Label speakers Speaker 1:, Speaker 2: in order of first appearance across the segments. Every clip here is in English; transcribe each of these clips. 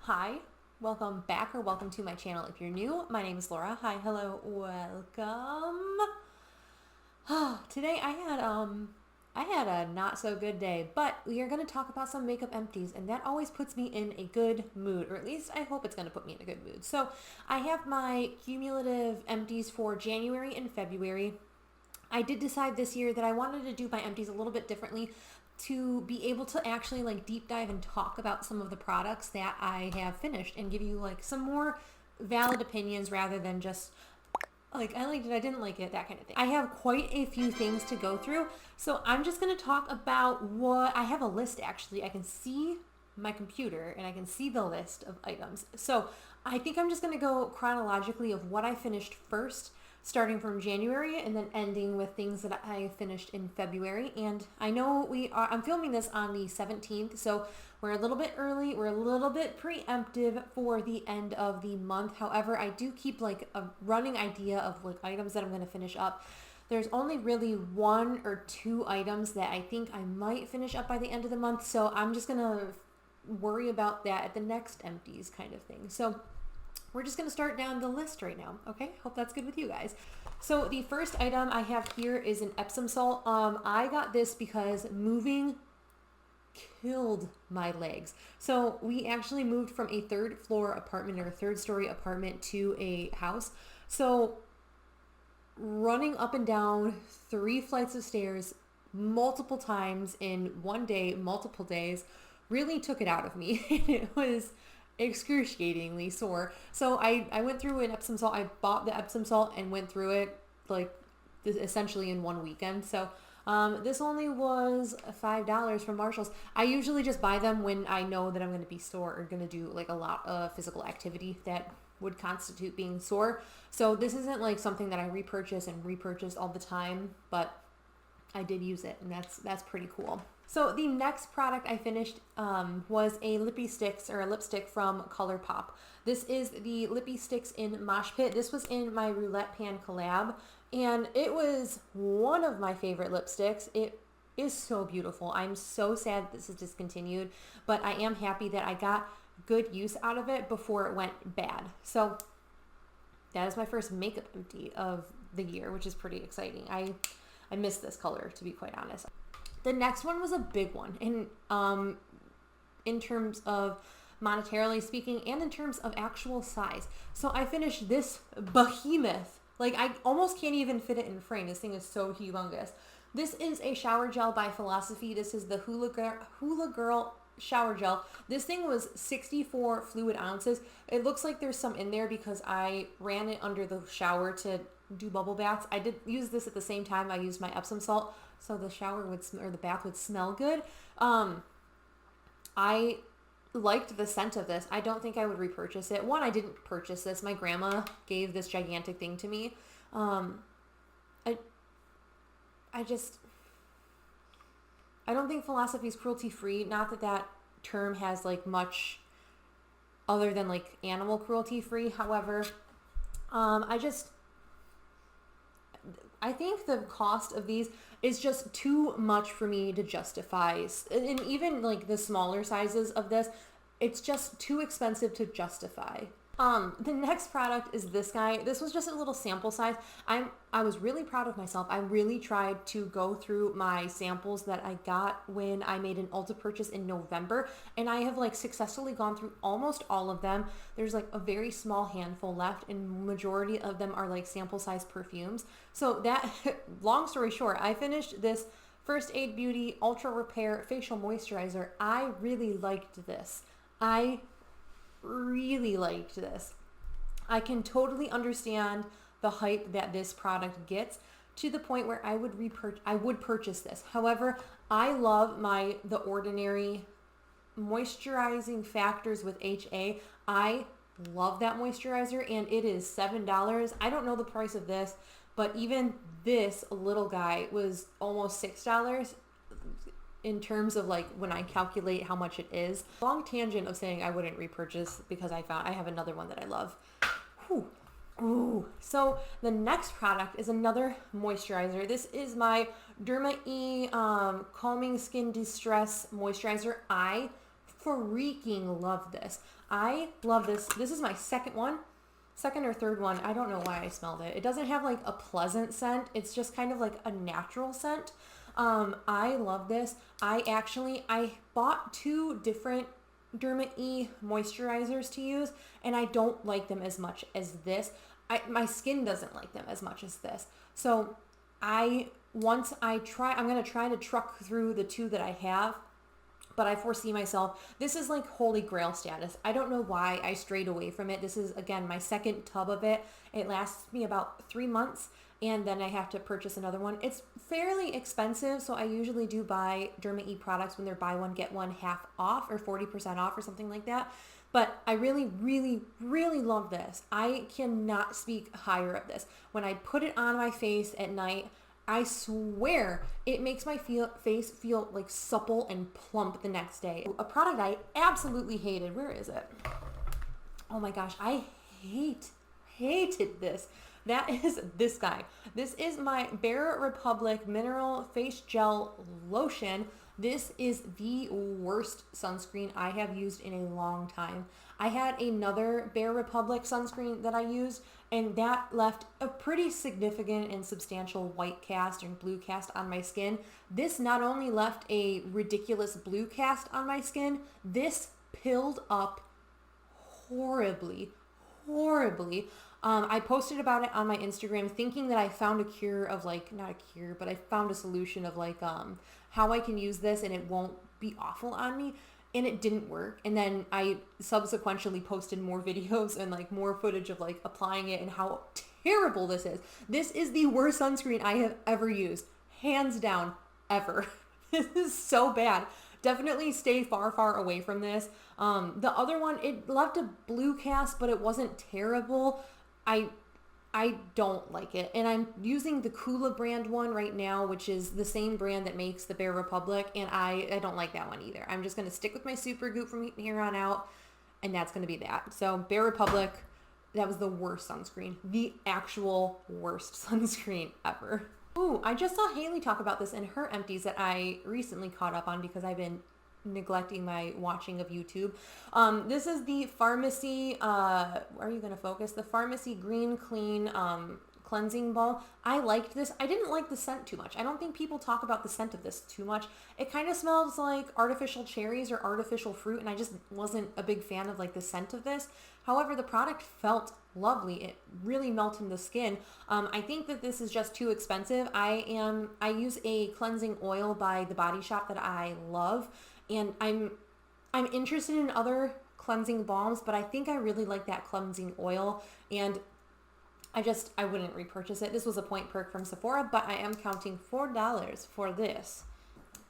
Speaker 1: Hi, welcome back or welcome to my channel. If you're new, my name is Laura. Hi, hello, welcome. Today I had a not so good day, but we are going to talk about some makeup empties, and that always puts me in a good mood, or at least I hope it's going to put me in a good mood. So I have my cumulative empties for January and February. I did decide this year that I wanted to do my empties a little bit differently to be able to actually like deep dive and talk about some of the products that I have finished and give you like some more valid opinions rather than just like I liked it, I didn't like it, that kind of thing. I have quite a few things to go through, so I'm just going to talk about what I have. A list actually. I can see my computer and I can see the list of items. So I think I'm just going to go chronologically of what I finished first, starting from January and then ending with things that I finished in February. And I know I'm filming this on the 17th, so we're a little bit early, we're a little bit preemptive for the end of the month. However, I do keep like a running idea of like items that I'm going to finish up. There's only really one or two items that I think I might finish up by the end of the month, so I'm just going to worry about that at the next empties kind of thing. So we're just going to start down the list right now, okay? Hope that's good with you guys. So the first item I have here is an Epsom Salt. I got this because moving killed my legs. So we actually moved from a third floor apartment or a third story apartment to a house. So running up and down 3 flights of stairs multiple times in one day, multiple days, really took it out of me. It was excruciatingly sore. So I went through an Epsom Salt. I bought the Epsom Salt and went through it like essentially in one weekend. So this only was $5 from Marshall's. I usually just buy them when I know that I'm going to be sore or going to do like a lot of physical activity that would constitute being sore. So this isn't like something that I repurchase all the time, but I did use it, and that's pretty cool. So the next product I finished was a Lippie Stix or a lipstick from ColourPop. This is the Lippie Stix in Mosh Pit. This was in my Roulette Pan collab, and it was one of my favorite lipsticks. It is so beautiful. I'm so sad this is discontinued, but I am happy that I got good use out of it before it went bad. So that is my first makeup empty of the year, which is pretty exciting. I miss this color, to be quite honest. The next one was a big one in terms of monetarily speaking and in terms of actual size. So I finished this behemoth. Like I almost can't even fit it in frame. This thing is so humongous. This is a shower gel by Philosophy. This is the Hula Girl shower gel. This thing was 64 fluid ounces. It looks like there's some in there because I ran it under the shower to do bubble baths. I did use this at the same time I used my Epsom Salt, so the shower or the bath would smell good. I liked the scent of this. I don't think I would repurchase it. One, I didn't purchase this. My grandma gave this gigantic thing to me. I don't think Philosophy is cruelty free. Not that that term has like much other than like animal cruelty free. However, I think the cost of these is just too much for me to justify. And even like the smaller sizes of this, it's just too expensive to justify. The next product is this guy. This was just a little sample size. I was really proud of myself. I really tried to go through my samples that I got when I made an Ulta purchase in November, and I have like successfully gone through almost all of them. There's like a very small handful left, and majority of them are like sample size perfumes. So that, long story short, I finished this First Aid Beauty Ultra Repair Facial Moisturizer. I really liked this. I can totally understand the hype that this product gets, to the point where I would purchase this. However, I love the Ordinary moisturizing factors with HA. I love that moisturizer, and it is $7. I don't know the price of this, but even this little guy was almost $6 in terms of like when I calculate how much it is. Long tangent of saying I wouldn't repurchase because I have another one that I love. Whew. Ooh. So the next product is another moisturizer. This is my Derma Calming Skin Distress Moisturizer. I freaking love this. I love this. This is my second or third one. I don't know why I smelled it. It doesn't have like a pleasant scent. It's just kind of like a natural scent. I love this. I bought 2 different 𝙤𝙤𝙖𝙪 moisturizers to use, and I don't like them as much as this. My skin doesn't like them as much as this. So I'm going to try to truck through the 2 that I have, but I foresee myself, this is like holy grail status. I don't know why I strayed away from it. This is, again, my second tub of it. It lasts me about 3 months, and then I have to purchase another one. It's fairly expensive, so I usually do buy 𝙤𝙤𝙖 products when they're buy one, get one half off or 40% off or something like that. But I really, really, really love this. I cannot speak higher of this. When I put it on my face at night, I swear it makes my face feel like supple and plump the next day. A product I absolutely hated. Where is it? Oh my gosh, I hated this. That is this guy. This is my Bare Republic Mineral Face Gel Lotion. This is the worst sunscreen I have used in a long time. I had another Bare Republic sunscreen that I used, and that left a pretty significant and substantial white cast and blue cast on my skin. This not only left a ridiculous blue cast on my skin, this pilled up horribly. I posted about it on my Instagram thinking that I found a cure of like, not a cure, but I found a solution of like how I can use this and it won't be awful on me. And it didn't work. And then I subsequently posted more videos and like more footage of like applying it and how terrible this is. This is the worst sunscreen I have ever used. Hands down, ever. This is so bad. Definitely stay far away from this. The other one, it left a blue cast, but it wasn't terrible. I don't like it. And I'm using the Kula brand one right now, which is the same brand that makes the Bare Republic. And I don't like that one either. I'm just going to stick with my Supergoop from here on out. And that's going to be that. So Bare Republic, that was the worst sunscreen. The actual worst sunscreen ever. Ooh, I just saw Haley talk about this in her Empties that I recently caught up on because I've been neglecting my watching of YouTube. This is the Pharmacy, are you going to focus? The Pharmacy Green Clean Cleansing Balm. I liked this. I didn't like the scent too much. I don't think people talk about the scent of this too much. It kind of smells like artificial cherries or artificial fruit, and I just wasn't a big fan of like the scent of this. However, the product felt lovely. It really melted the skin. I think that this is just too expensive. I use a cleansing oil by The Body Shop that I love, and I'm interested in other cleansing balms, but I think I really like that cleansing oil, and I wouldn't repurchase it. This was a point perk from Sephora, but I am counting $4 for this.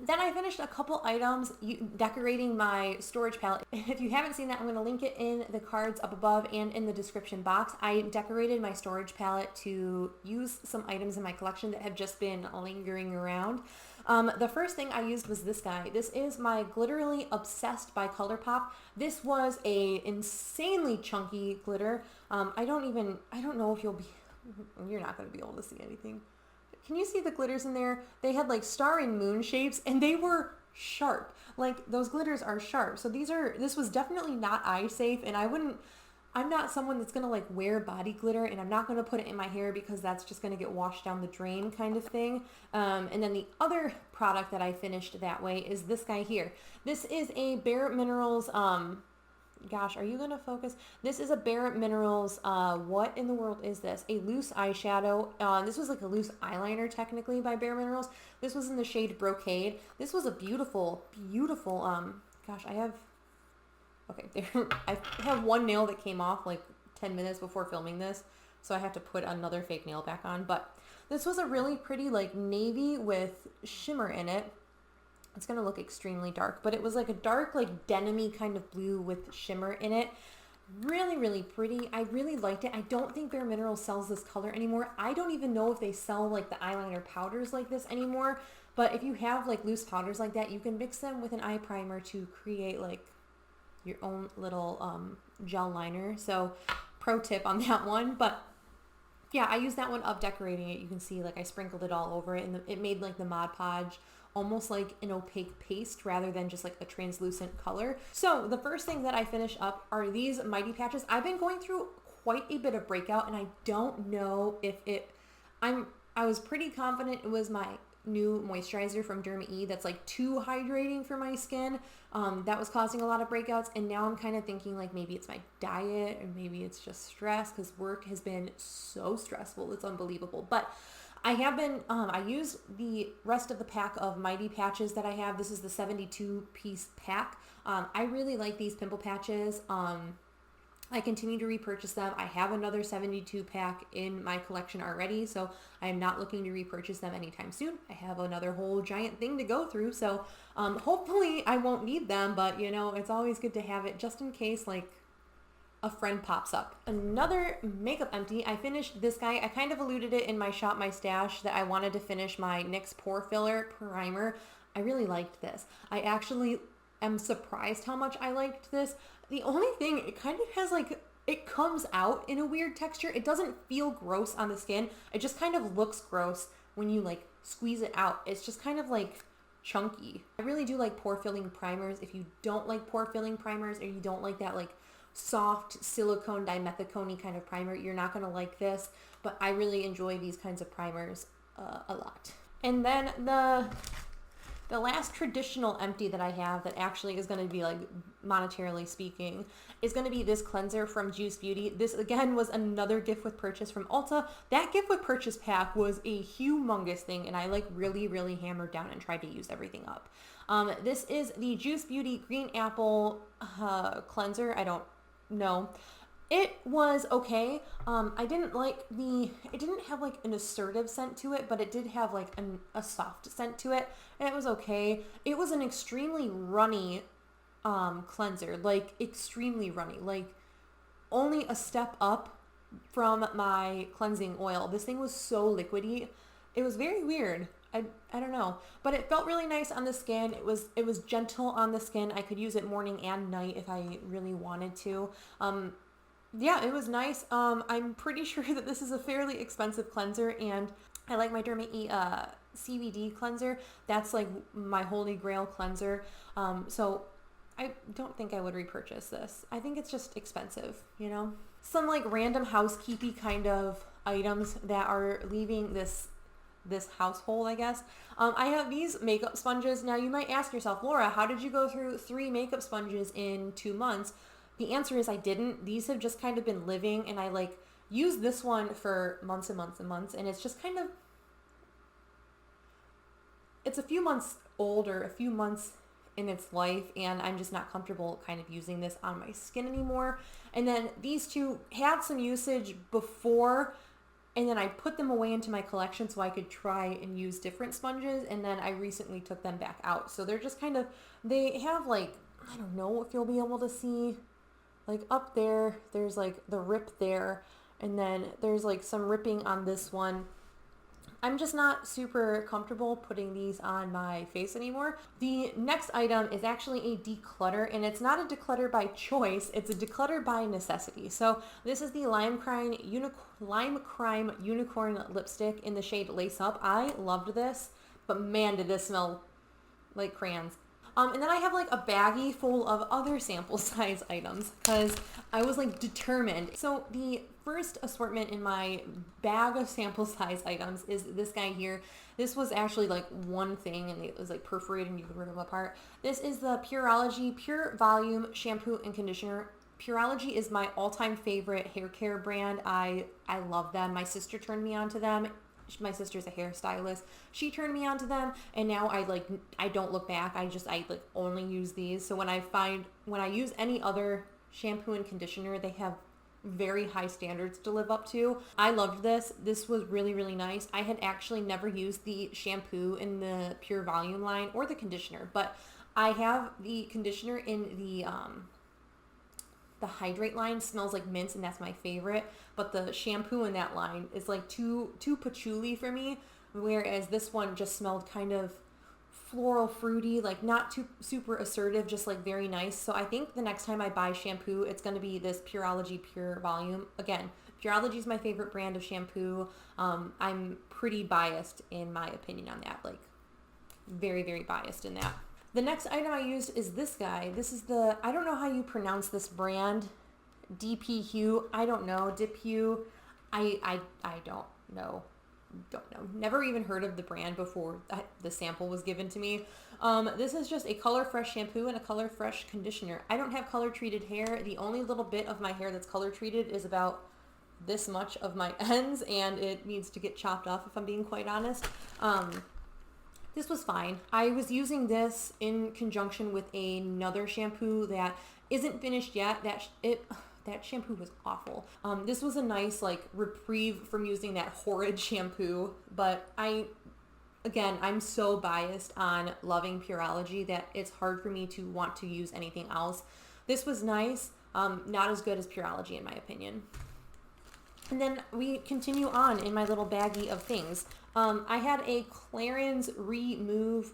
Speaker 1: Then I finished a couple items decorating my storage palette. If you haven't seen that, I'm going to link it in the cards up above and in the description box. I decorated my storage palette to use some items in my collection that have just been lingering around. The first thing I used was this guy. This is my Glitterily Obsessed by ColourPop. This was a insanely chunky glitter. I don't know if you're not going to be able to see anything. Can you see the glitters in there? They had like star and moon shapes, and they were sharp. Like, those glitters are sharp. So this was definitely not eye safe, and I'm not someone that's going to like wear body glitter, and I'm not going to put it in my hair because that's just going to get washed down the drain kind of thing. And then the other product that I finished that way is this guy here. This is a bareMinerals, gosh, are you going to focus? This is a bareMinerals, what in the world is this? A loose eyeshadow. This was like a loose eyeliner technically by bareMinerals. This was in the shade Brocade. This was a beautiful, gosh, I have one nail that came off like 10 minutes before filming this, so I have to put another fake nail back on. But this was a really pretty like navy with shimmer in it. It's going to look extremely dark, but it was like a dark, like denim-y kind of blue with shimmer in it. Really, really pretty. I really liked it. I don't think bareMinerals sells this color anymore. I don't even know if they sell like the eyeliner powders like this anymore, but if you have like loose powders like that, you can mix them with an eye primer to create like your own little gel liner. So pro tip on that one. But yeah, I used that one up decorating it. You can see like I sprinkled it all over it, and it made like the Mod Podge almost like an opaque paste rather than just like a translucent color. So the first thing that I finish up are these Mighty Patches. I've been going through quite a bit of breakout, and I don't know if I was pretty confident it was my new moisturizer from Derma 𝙒𝙤 that's like too hydrating for my skin, that was causing a lot of breakouts. And now I'm kind of thinking like maybe it's my diet, or maybe it's just stress, because work has been so stressful, it's unbelievable. But I have been I use the rest of the pack of Mighty Patches that I have. This is the 72 piece pack. I really like these pimple patches. I continue to repurchase them. I have another 72 pack in my collection already, so I am not looking to repurchase them anytime soon. I have another whole giant thing to go through, so hopefully I won't need them, but you know, it's always good to have it just in case like a friend pops up. Another makeup empty, I finished this guy. I kind of alluded it in my Shop My Stash that I wanted to finish my NYX Pore Filler Primer. I really liked this. I actually am surprised how much I liked this. The only thing, it kind of has like, it comes out in a weird texture. It doesn't feel gross on the skin. It just kind of looks gross when you like squeeze it out. It's just kind of like chunky. I really do like pore filling primers. If you don't like pore filling primers, or you don't like that like soft silicone dimethicone kind of primer, you're not going to like this. But I really enjoy these kinds of primers a lot. And then the last traditional empty that I have that actually is going to be like monetarily speaking is going to be this cleanser from Juice Beauty. This again was another gift with purchase from Ulta. That gift with purchase pack was a humongous thing, and I like really hammered down and tried to use everything up. This is the Juice Beauty Green Apple cleanser. I don't know. It was okay. I didn't like it didn't have like an assertive scent to it, but it did have like a soft scent to it, and it was okay. It was an extremely runny cleanser, like extremely runny, like only a step up from my cleansing oil. This thing was so liquidy. It was very weird. I don't know, but it felt really nice on the skin. It was gentle on the skin. I could use it morning and night if I really wanted to. Yeah, it was nice. I'm pretty sure that this is a fairly expensive cleanser, and I like my Derma 𝙒𝙤 CBD cleanser. That's like my holy grail cleanser. So I don't think I would repurchase this. I think it's just expensive, you know? Some like random housekeepy kind of items that are leaving this household, I guess. I have these makeup sponges. Now you might ask yourself, Laura, how did you go through 3 makeup sponges in 2 months? The answer is I didn't. These have just kind of been living, and I like use this one for months and months and months, and it's just kind of, it's a few months old or a few months in its life, and I'm just not comfortable kind of using this on my skin anymore. And then these two had some usage before, and then I put them away into my collection so I could try and use different sponges, and then I recently took them back out. So they're just kind of, they have like, I don't know if you'll be able to see, like up there, there's like the rip there, and then there's like some ripping on this one. I'm just not super comfortable putting these on my face anymore. The next item is actually a declutter, and it's not a declutter by choice, it's a declutter by necessity. So this is the Lime Crime Unicorn Lipstick in the shade Lace Up. I loved this, but man, did this smell like crayons. And then I have like a baggie full of other sample size items because I was like determined. So the first assortment in my bag of sample size items is this guy here. This was actually like one thing, and it was like perforated and you could rip them apart. This is the Pureology Pure Volume Shampoo and Conditioner. Pureology is my all-time favorite hair care brand. I love them. My sister turned me on to them. My sister's a hairstylist. She turned me on to them, and now I don't look back. I like only use these. So when I use any other shampoo and conditioner, they have very high standards to live up to. I loved this. This was really nice. I had actually never used the shampoo in the Pure Volume line or the conditioner, but I have the conditioner in the Hydrate line. Smells like mint, and that's my favorite, but the shampoo in that line is like too patchouli for me, whereas this one just smelled kind of floral fruity, like not too super assertive, just like very nice. So I think the next time I buy shampoo, it's going to be this Pureology Pure Volume. Again, Pureology is my favorite brand of shampoo. I'm pretty biased in my opinion on that. Like, very, very biased in that. The next item I used is this guy. This is the, I don't know how you pronounce this brand. DP Hue. I don't know. Dip Hue. I don't know. Never even heard of the brand before the sample was given to me. This is just a Color Fresh shampoo and a Color Fresh conditioner. I don't have color treated hair. The only little bit of my hair that's color treated is about this much of my ends, and it needs to get chopped off if I'm being quite honest. This was fine. I was using this in conjunction with another shampoo that isn't finished yet. That shampoo was awful. This was a nice like reprieve from using that horrid shampoo, but I'm so biased on loving Pureology that it's hard for me to want to use anything else. This was nice, not as good as Pureology in my opinion. And then we continue on in my little baggie of things. I had a Clarins Remove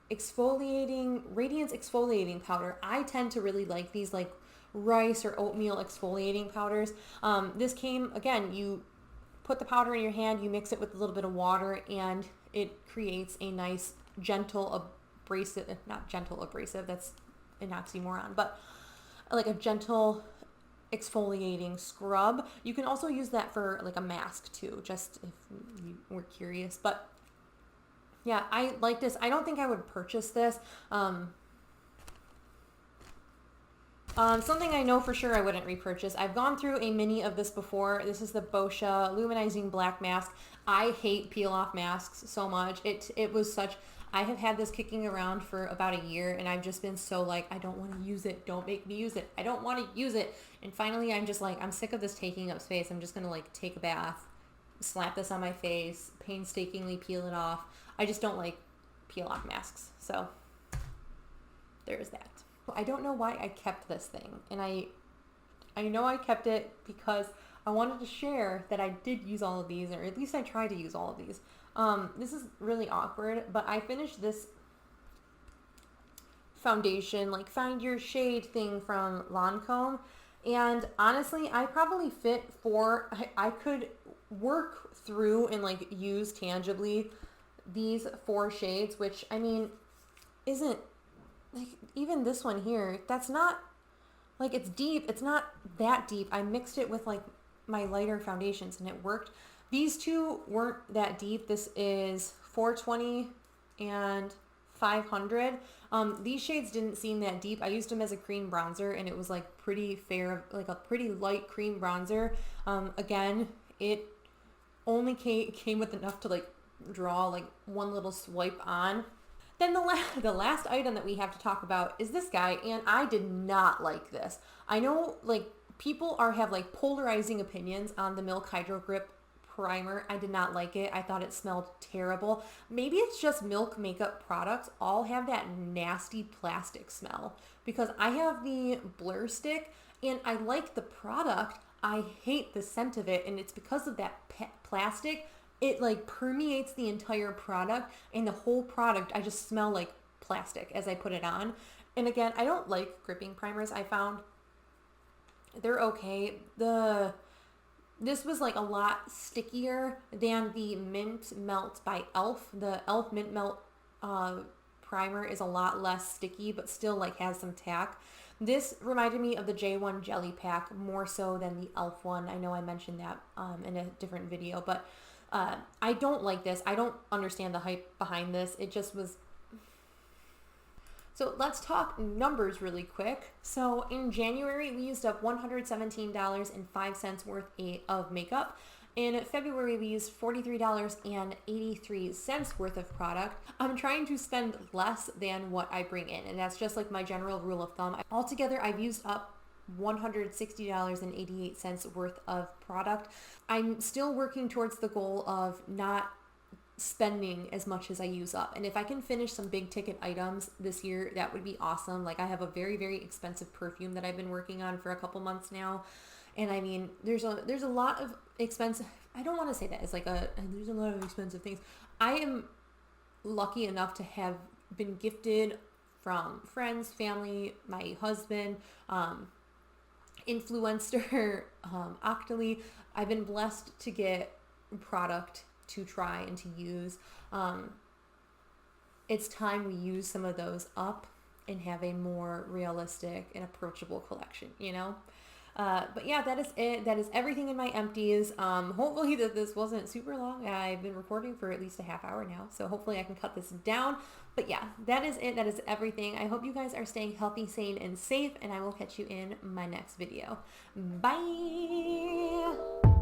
Speaker 1: Radiance exfoliating powder. I tend to really like these like rice or oatmeal exfoliating powders. This came, again, you put the powder in your hand, you mix it with a little bit of water, and it creates a nice gentle abrasive, not gentle abrasive, that's an oxymoron, but like a gentle exfoliating scrub. You can also use that for like a mask too, just if you were curious. But yeah, I like this. I don't think I would purchase this. Something I know for sure I wouldn't repurchase. I've gone through a mini of this before. This is the Boscia Luminizing Black Mask. I hate peel off masks so much. It was such, I have had this kicking around for about a year, and I've just been so like, I don't want to use it. Don't make me use it. I don't want to use it. And finally, I'm just like, I'm sick of this taking up space. I'm just going to like take a bath, slap this on my face, painstakingly peel it off. I just don't like peel off masks. So there's that. I don't know why I kept this thing, and I know I kept it because I wanted to share that I did use all of these, or at least I tried to use all of these. This is really awkward, but I finished this foundation, like find your shade thing from Lancome, and honestly, I probably fit I could work through and like use tangibly these 4 shades, which I mean, isn't like, even this one here, that's not, like, it's deep. It's not that deep. I mixed it with, like, my lighter foundations, and it worked. These two weren't that deep. This is 420 and 500. These shades didn't seem that deep. I used them as a cream bronzer, and it was, like, pretty fair, like, a pretty light cream bronzer. Again, it only came with enough to, like, draw, like, one little swipe on. Then the last item that we have to talk about is this guy, and I did not like this. I know, like, people have, like, polarizing opinions on the Milk Hydro Grip Primer. I did not like it. I thought it smelled terrible. Maybe it's just Milk makeup products all have that nasty plastic smell, because I have the Blur Stick, and I like the product. I hate the scent of it, and it's because of that plastic. It like permeates the entire product, and the whole product, I just smell like plastic as I put it on. And again, I don't like gripping primers. I found they're okay. This was like a lot stickier than the Mint Melt by e.l.f. The e.l.f. Mint Melt primer is a lot less sticky, but still like has some tack. This reminded me of the J1 Jelly Pack more so than the e.l.f. one. I know I mentioned that in a different video, but I don't like this. I don't understand the hype behind this. It just was. So let's talk numbers really quick. So in January, we used up $117.05 worth of makeup. In February, we used $43.83 worth of product. I'm trying to spend less than what I bring in, and that's just like my general rule of thumb. Altogether, I've used up $160.88 worth of product. I'm still working towards the goal of not spending as much as I use up. And if I can finish some big ticket items this year, that would be awesome. Like I have a very, very expensive perfume that I've been working on for a couple months now. And I mean, there's a lot of expensive, I don't want to say that. It's like there's a lot of expensive things. I am lucky enough to have been gifted from friends, family, my husband, influencer, 𝙒𝙖. I've been blessed to get product to try and to use. it's time we use some of those up and have a more realistic and approachable collection, you know? But yeah, that is it. That is everything in my empties. Hopefully that this wasn't super long. I've been recording for at least a half hour now, so hopefully I can cut this down. But yeah, that is it. That is everything. I hope you guys are staying healthy, sane, and safe, and I will catch you in my next video. Bye!